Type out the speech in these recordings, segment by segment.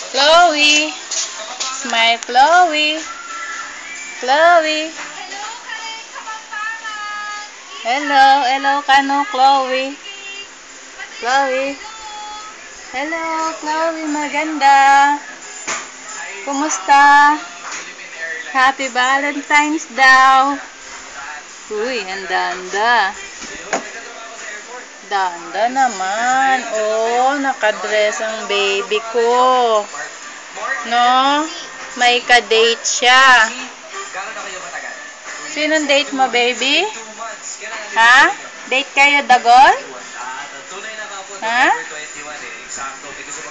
Chloe. Smile, Chloe. Chloe. Hello. Hello ka no, Chloe. Chloe. Hello, Chloe. Maganda. Kumusta? Happy Valentine's daw. Uy, ang danda. Danda naman. Oh, nakadress ang baby ko. No? May ka-date siya. Sinong date mo, baby? Ha? Date kayo, Dagol? Ha?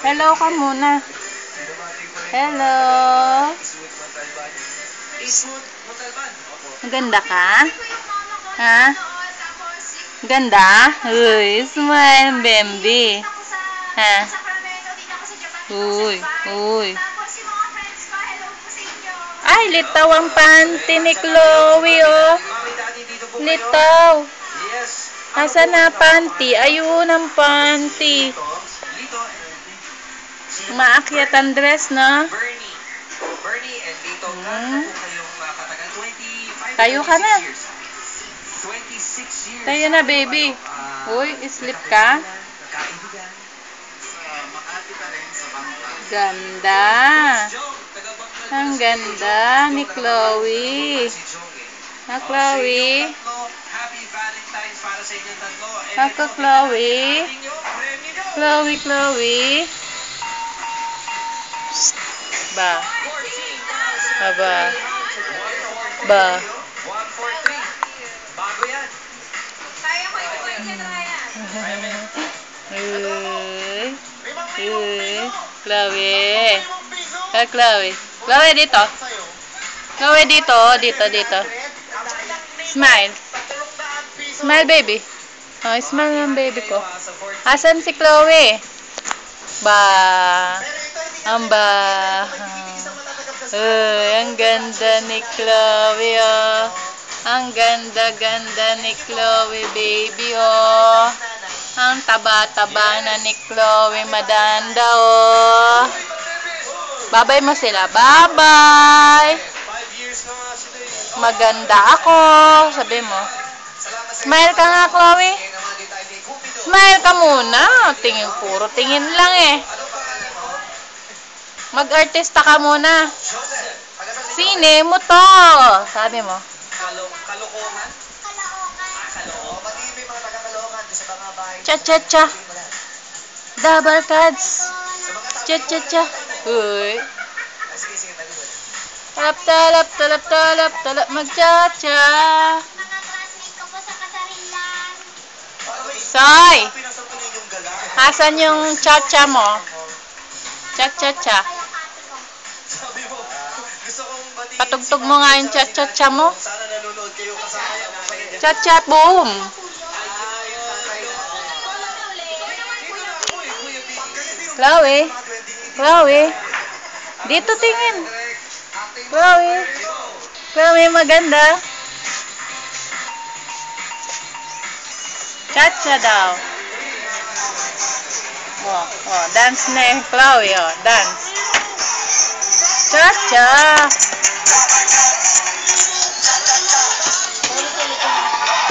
Hello ka muna. Hello. Maganda ka? Ha? Ganda? Uy, smile, Bambi. Ha? Uy, uy. Ay, litaw ang panty ni Chloe, oh. Litaw. Asan na panty? Ayun ang panty. Maakyat ang dress, no? Tayo ka na. Tayo na, baby. Uy, sleep ka? Ganda. Ang ganda ni Chloe. Ha, Chloe? Ako, Chloe? Chloe, Chloe? Ba? Aba? Ba? Chloe. Ah, Chloe. Chloe, dito. Chloe, dito. Dito, dito. Smile. Smile, baby. Oh, smile ng baby ko. Asan si Chloe? Ba? Amba. Ang ganda ni Chloe, oh. Ang ganda-ganda ni Chloe, baby, oh. Ang taba-taba na ni Chloe, madanda, oh. Babay mo sila. Bye-bye. Maganda ako. Sabi mo. Smile ka nga, Chloe. Smile ka muna. Tingin, puro tingin lang eh. Mag-artista ka muna. Sine mo to. Sabi mo. Kalokohan? Cha-cha-cha. Double cards. Cha-cha-cha. Uy. Talap-talap, talap-talap, talap mag-cha-cha. Soy! Asan yung cha-cha mo? Cha-cha-cha. Patugtog mo nga yung cha-cha-cha mo. Cha-cha, boom! Chloe? Chloe? Dito tingin. Chloe? Chloe, maganda. Cha-cha daw. Oh, dance na Chloe, oh, dance. Cha-cha.